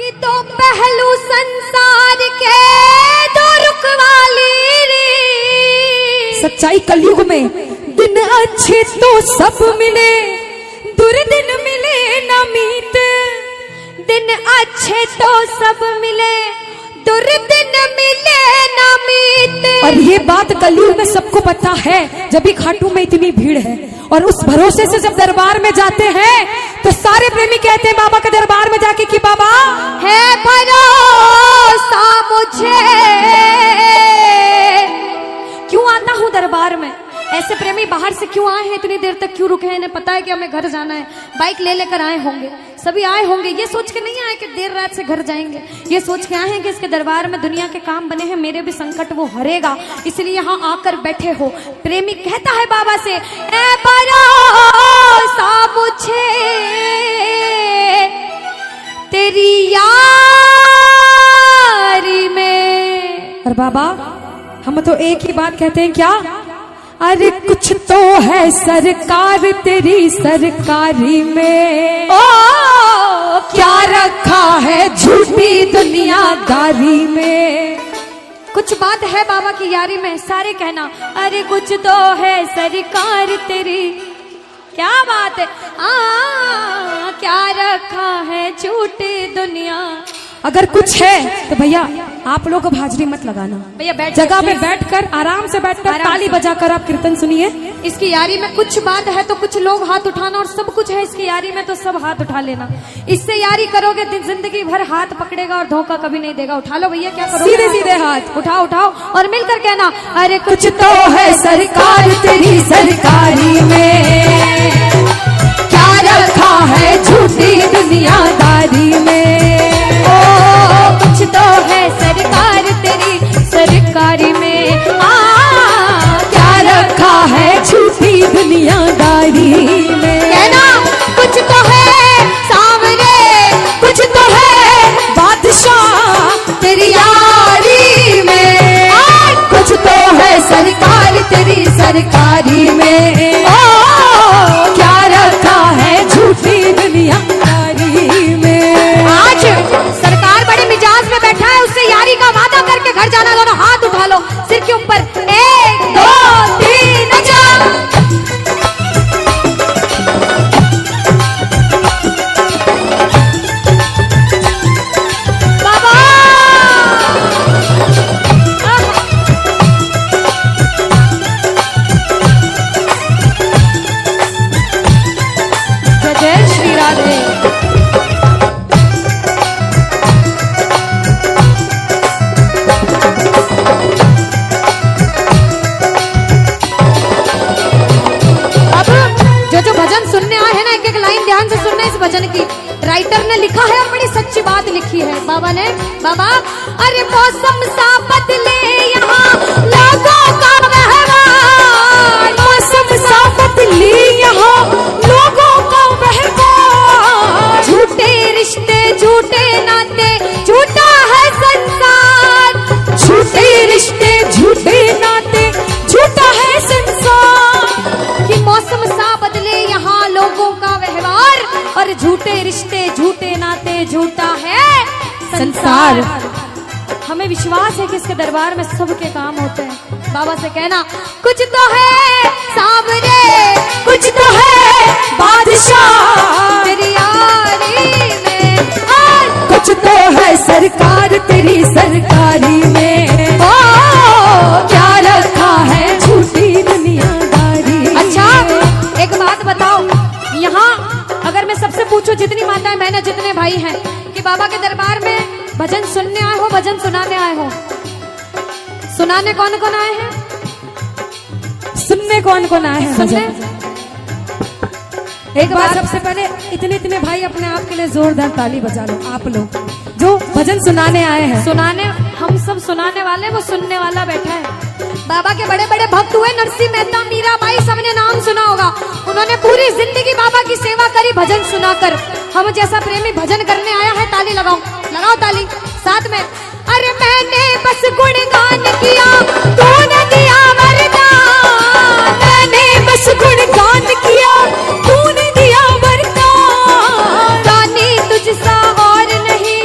कि दो पहलू संसार के दो रुख वाली रे। सच्चाई कलयुग में दिन अच्छे तो सब मिले, दुर्दिन मिले न मीत। दिन अच्छे तो सब मिले, दुर्दिन मिले न मीत। और ये बात कलयुग में सबको पता है, जब भी खाटू में इतनी भीड़ है। और उस भरोसे से जब दरबार में जाते हैं तो सारे प्रेमी कहते हैं बाबा के दरबार में जाके कि बाबा है भरोसा मुझे। क्यों आता हूँ दरबार में? ऐसे प्रेमी बाहर से क्यों आए हैं, इतनी देर तक क्यों रुके हैं? इन्हें पता है कि हमें घर जाना है, बाइक ले लेकर आए होंगे, सभी आए होंगे। ये सोच के नहीं आए कि देर रात से घर जाएंगे, ये सोच के आए हैं कि इसके दरबार में दुनिया के काम बने हैं, मेरे भी संकट वो हरेगा, इसलिए यहाँ आकर बैठे हो। प्रेमी कहता है बाबा से, ऐ भरोसा मुझे तेरी यारी में। और बाबा हम तो एक ही बात कहते हैं, क्या? अरे कुछ तो है सरकार तेरी सरकारी में, ओ क्या रखा है झूठी दुनियादारी में। कुछ बात है बाबा की यारी में, सारे कहना अरे कुछ तो है सरकार तेरी। क्या बात है, क्या रखा है झूठी दुनिया। अगर कुछ है तो भैया आप लोग अब हाजिरी मत लगाना, भैया बैठ जगह में बैठकर आराम से बैठकर ताली बजाकर आप कीर्तन सुनिए। इसकी यारी में कुछ बात है तो कुछ लोग हाथ उठाना, और सब कुछ है इसकी यारी में तो सब हाथ उठा लेना। इससे यारी करोगे जिंदगी भर हाथ पकड़ेगा और धोखा कभी नहीं देगा। उठा लो भैया, क्या करोगे? सीधे सीधे हाथ उठाओ उठाओ और मिलकर कहना अरे कुछ तो है सरकार तेरी सरकारी में, क्या रखा है झूठी दुनियादारी में। कुछ तो है सरकार तेरी सरकारी में, क्या रखा है झूठी दुनियादारी में। कहना कुछ तो है सांवरे, कुछ तो है बादशाह तेरी यारी में, कुछ तो है सरकार तेरी सरकारी में। क्या रखा है झूठी दुनियादारी में। आज सरकार बड़े मिजाज में बैठा है, उससे यारी का वादा करके घर जाना। दोनों हाथ उठा लो सिर के ऊपर, 1 2 3 जा। बाबा जय श्री राधे। जो भजन सुनने आए हैं ना, एक एक लाइन ध्यान से सुनना इस भजन की। राइटर ने लिखा है और बड़ी सच्ची बात लिखी है बाबा ने। बाबा अरे मौसम सा बदले यहाँ लोगों का व्यवहार, मौसम सा बदले यहाँ लोगों का व्यवहार। झूठे रिश्ते झूठे नाते झूठा है संसार, झूठे रिश्ते झूठे नाते झूठा है संसार। कि मौसम सा बदले यहाँ लोगों का व्यवहार, और झूठे रिश्ते झूठे नाते झूठा है संसार। हमें विश्वास है कि इसके दरबार में सबके काम होते हैं। बाबा से कहना कुछ तो है सांवरे, कुछ तो है बादशाह तेरी यारी में, कुछ तो है सरकार तेरी सरकारी में। क्या रखा है झूठी दुनियादारी। अच्छा एक बात बताओ, यहाँ अगर मैं सबसे पूछूं, जितनी माताएं बहनें जितने भाई हैं, कि बाबा के दरबार में भजन सुनने आए हो भजन सुनाने आए हो? सुनाने कौन कौन आए हैं? सुनने कौन कौन आए हैं? सुनने एक बार सबसे पहले इतने इतने भाई अपने आप के लिए जोरदार ताली बजा लो, आप लोग जो भजन सुनाने आए हैं। सुनाने हम सब सुनाने वाले, वो सुनने वाला बैठा है। बाबा के बड़े बड़े भक्त हुए, नरसिंह मेहता, मीराबाई, सबने नाम सुना होगा। उन्होंने पूरी जिंदगी बाबा की सेवा करी भजन सुनाकर। हम जैसा प्रेमी भजन करने आया है, ताली लगाओ, लगाओ ताली साथ में। अरे मैंने बस गुणगान किया, तूने दिया वरदान, मैंने बस गुणगान किया, तूने दिया वरदान। रानी तुझसा और नहीं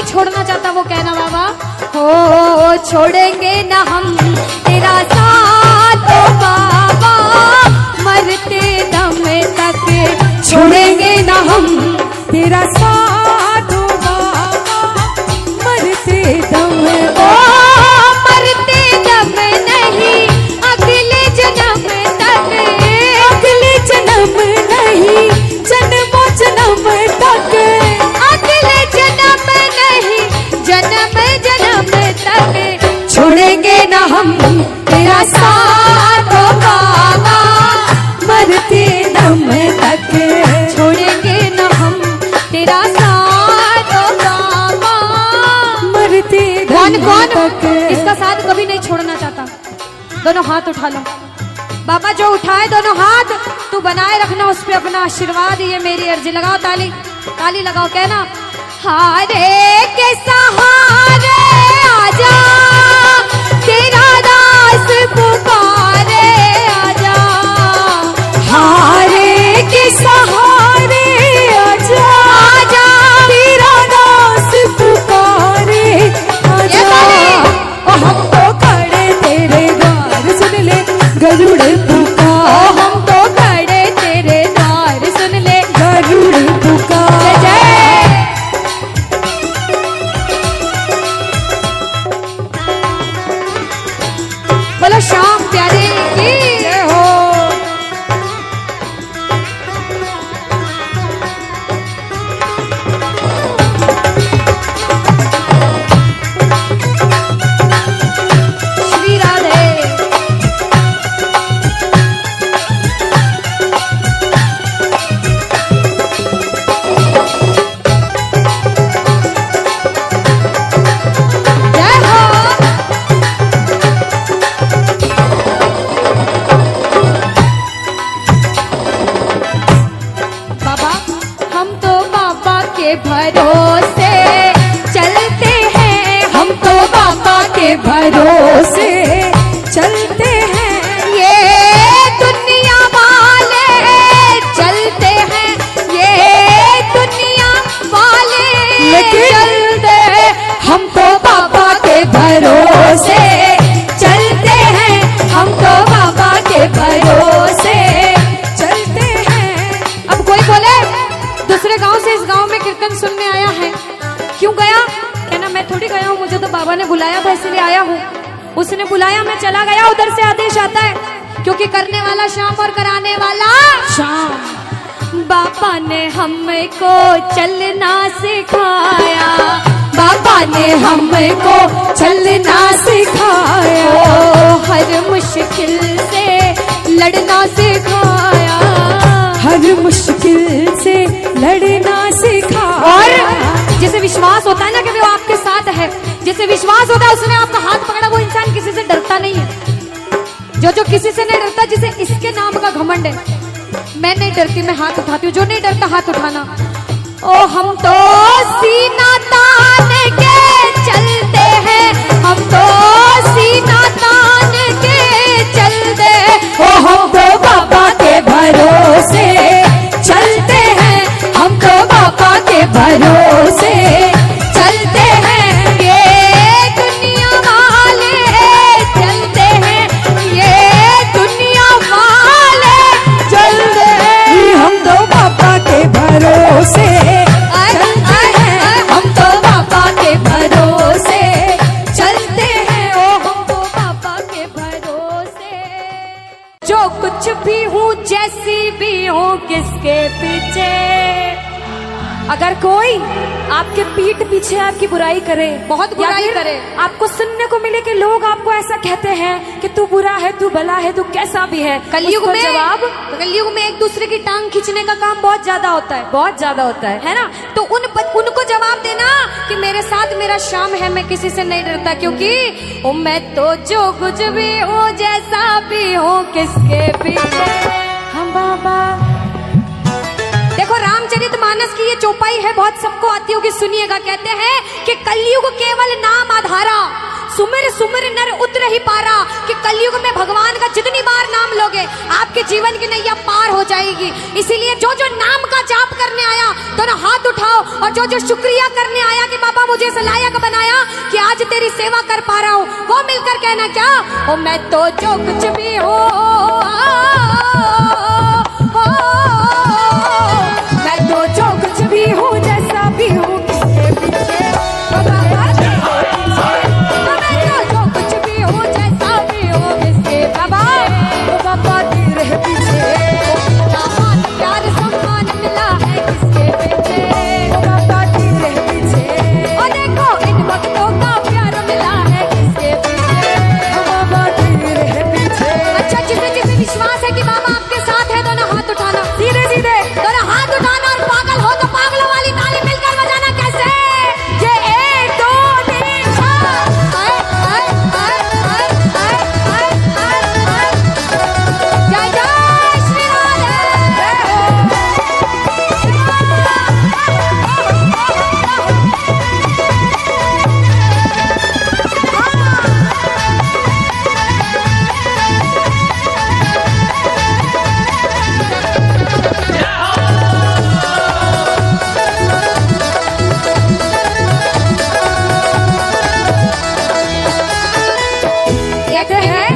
छोड़ना चाहता वो कहना बाबा, हो छोड़ेंगे ना हम तेरा साथ ओ बाबा, मरते दम तक छोड़ेंगे ना हम तेरा साथ ओ बाबा, मरते दम ओ मरते दम नहीं अगले जन्म तक, अगले जन्म नहीं जन्मों जन्म तक, अगले जन्म नहीं जन्म जन्म तक छोड़ेंगे ना हम तेरा साथ ओ बाबा, मरते दम तक, छोड़ेंगे न हम तेरा साथ ओ बाबा, मरते कौन दम कौन तक। इसका साथ कभी नहीं छोड़ना चाहता? दोनों हाथ उठा लो बाबा, जो उठाए दोनों हाथ तू बनाए रखना उस पे अपना आशीर्वाद, ये मेरी अर्जी। लगाओ ताली, ताली लगाओ, कहना हारे के सहारे आजा, तेरा दास पुकारे आजा, हारे के सहारे आजा, आजा तेरा दास पुकारे आजा, ओ हम तो खड़े तेरे द्वार, सुन ले गरुड़ पुकार, हम तो खड़े तेरे द्वार, सुन ले गरुड़ पुकार। जय बोलो श्याम प्यारे की जय हो। श्री राधे। जय हो। बाबा हम तो बाबा के भरोसे चलते हैं, हम तो बाबा के भरोसे चलते हैं, ये दुनिया वाले चलते हैं, ये दुनिया वाले लेकिन चलते हैं, हम तो बाबा के भरोसे चलते हैं, हम तो बाबा के भरोसे चलते हैं। अब कोई बोले दूसरे गांव से इस गांव में कीर्तन सुनने आया है, क्यों गया? कहना मैं थोड़ी गया हूँ, मुझे तो बाबा ने बुलाया था इसलिए आया हूँ। उसने बुलाया, मैं चला गया, उधर से आदेश आता है, क्योंकि करने वाला श्याम और कराने वाला शाम बाबा ने हमको चलना सिखाया, बाबा ने हमको चलना सिखाया, ओ हर मुश्किल से लड़ना सिखाया, हर मुश्किल से लड़ना सिखाया। और जिसे विश्वास होता है ना कि वो आपके साथ है, जिसे विश्वास होता है उसने आपका हाथ पकड़ा, वो इंसान किसी से डरता नहीं है। जो किसी से नहीं डरता, जिसे इसके नाम का घमंड है, मैं नहीं डरती, मैं हाथ उठाती हूँ, जो नहीं डरता हाथ उठाना। ओ हम तो सीना तान के चलते हैं, हम तो सीना तान के चलते, ओ हम तो बाबा के भरोसे चलते हैं, हम तो बाबा के भरोसे चलते हैं, ये दुनिया वाले चलते हैं, ये दुनिया वाले चलते हैं, हम तो बाबा के भरोसे चलते हैं, हम तो बाबा के भरोसे चलते हैं, ओ हम तो पापा के भरोसे। जो कुछ भी हूँ जैसी भी हूँ किसके पीछे, अगर कोई आपके पीठ पीछे आपकी बुराई करे, बहुत या बुराई फिर करे, आपको सुनने को मिले कि लोग आपको ऐसा कहते हैं कि तू बुरा है, तू भला है, तू कैसा भी है, कलयुग उसको में जवाब कलयुग में एक दूसरे की टांग खींचने का काम बहुत ज्यादा होता है, बहुत ज्यादा होता है। ना? तो उनको जवाब देना कि मेरे साथ मेरा श्याम है, मैं किसी से नहीं डरता, क्योंकि ओ मैं तो जो कुछ भी हूँ जैसा भी हूँ किसके पीछे, हम बाबा देखो रामचरितमानस की ये चौपाई है, बहुत सबको आती होगी, सुनिएगा। कहते हैं कि कलयुग केवल नाम आधारा, सुमिर सुमिर नर उतर ही पारा। कि कलयुग में भगवान का जितनी बार नाम लोगे आपके जीवन की नैया पार हो जाएगी। इसीलिए जो जो नाम का जाप करने आया दोनों हाथ उठाओ, और जो जो शुक्रिया करने आया कि बाबा मुझे इस लायक बनाया कि आज तेरी सेवा कर पा रहा हूँ, वो मिलकर कहना क्या, ओ मैं तो जो कुछ भी हो, मैं तो जो कुछ भी हूँ, जैसा भी हूँ, किसके पीछे ओ बाबा तेरे पीछे। मैं तो जो कुछ भी हूँ, जैसा भी हूँ, किसके बाबा ओ बाबा तेरे पीछे। दामाद प्यार सम्मान मिला है किसके पीछे, ओ बाबा तेरे पीछे। और देखो इन भक्तों का प्यार मिला है किसके पीछे, ओ बाबा तेरे पीछे। अच्छा जिसे जिसे विश्वास है कि बाबा आपके साथ है, दोनों हाथ उठाना, धीरे धीरे दोनों हाथ उठाना, और पागल हो तो पागलों वाली ताली मिलकर बजाना। कैसे, ये 1 2 3 जय जय श्री कहते हैं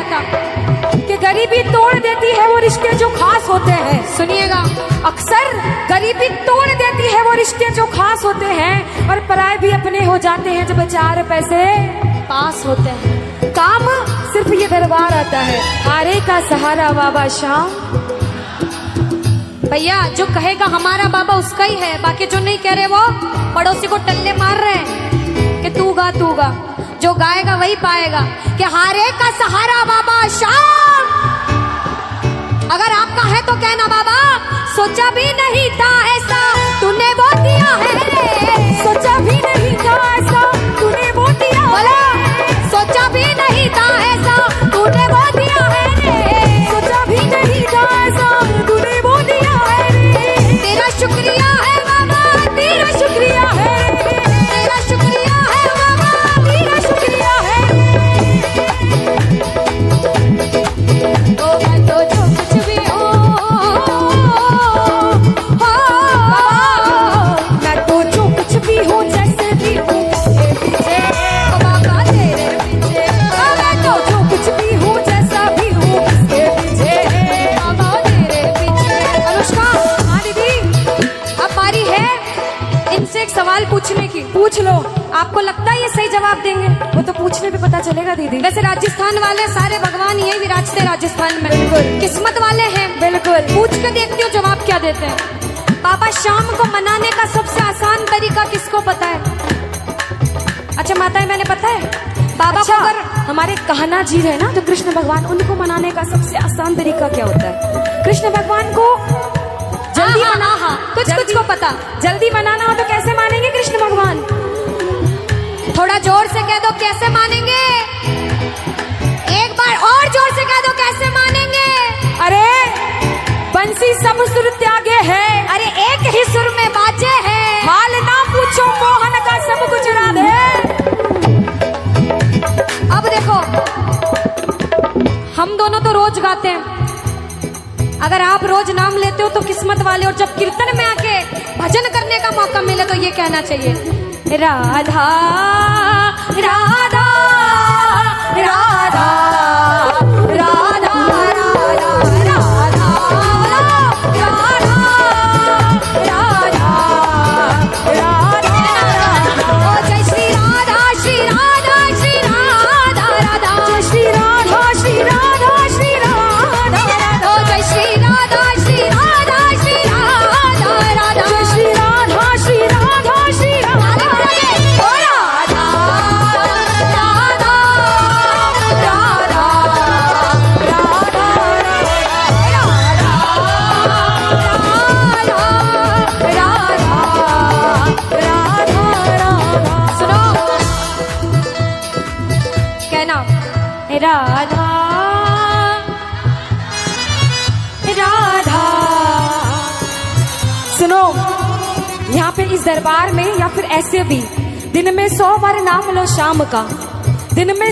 कि गरीबी तोड़ देती है वो रिश्ते जो खास होते हैं। सुनिएगा, अक्सर गरीबी तोड़ देती है वो रिश्ते जो खास होते हैं, और पराए भी अपने हो जाते हैं जब 4 पैसे पास होते हैं। काम सिर्फ ये दरबार आता है, हारे का सहारा बाबा शाम। भैया जो कहेगा हमारा बाबा उसका ही है, बाकी जो नहीं कह रहे वो पड़ोसी को टल्ले मार रहे हैं कि तू गा तू गा। जो गाएगा वही पाएगा कि हारे का सहारा बाबा शाम। अगर आपका है तो कहना बाबा सोचा भी नहीं था ऐसा तूने वो दिया है रे, सोचा भी नहीं था ऐसा तूने वो दिया बोला सोचा भी नहीं था ऐसा तूने वो दिया है रे, सोचा भी नहीं था ऐसा तूने वो दिया है रे। तेरा शुक्रिया है बाबा, तेरा शुक्रिया है, तेरा शुक्रिया है बाबा, तेरा शुक्रिया है। ओ मैं तो जो कुछ भी हूँ, मैं तो जो कुछ भी हूँ, जैसे भी हूँ, किसके पीछे ओ बाबा तेरे पीछे, ओ मैं तो जो कुछ भी हूँ, जैसा भी हूँ, किसके पीछे बाबा तेरे पीछे। अनुष्का, हाँ दीदी अब बारी है इनसे एक सवाल पूछने की। पूछ लो। आपको लगता है ये सही जवाब देंगे? वो तो पूछने पे पता चलेगा दीदी। वैसे राजस्थान वाले सारे भगवान यही विराजते राजस्थान में, बिल्कुल। किस्मत वाले हैं। बिल्कुल। पूछ के देखती हूँ जवाब क्या देते हैं। बाबा शाम को मनाने का सबसे आसान तरीका किसको पता है? अच्छा माताएं मैंने पता है बाबा अच्छा, को अगर हमारे कहना जी है ना, जो कृष्ण भगवान, उनको मनाने का सबसे आसान तरीका क्या होता है? कृष्ण भगवान को जल्दी हाँ, मना, हाँ, हाँ, कुछ कुछ को पता। जल्दी मनाना हो तो कैसे मानेंगे कृष्ण भगवान? थोड़ा जोर से कह दो कैसे मानेंगे, एक बार और जोर से कह दो कैसे मानेंगे। अरे बंसी सब सुर त्यागे है, अरे एक ही सुर में बाजे है, हाल ना पूछो मोहन का सब कुछ राधे। अब देखो हम दोनों तो रोज गाते हैं, अगर आप रोज नाम लेते हो तो किस्मत वाले, और जब कीर्तन में आके भजन करने का मौका मिले तो ये कहना चाहिए राधा राधा राधा राधा राधा राधा राधा। ओ जय श्री राधा श्री राधा श्री राधा राधा, जय श्री राधा श्री राधा श्री राधा राधा, ओ जय श्री राधा श्री राधा श्री राधा राधा, जय श्री राधा श्री राधा श्री राधा। ओ राधा राधा राधा सुनो कहना राधा राधा। सुनो सुनो, यहाँ पे इस दरबार में या फिर ऐसे भी दिन में 100 बार नाम लो शाम का, दिन में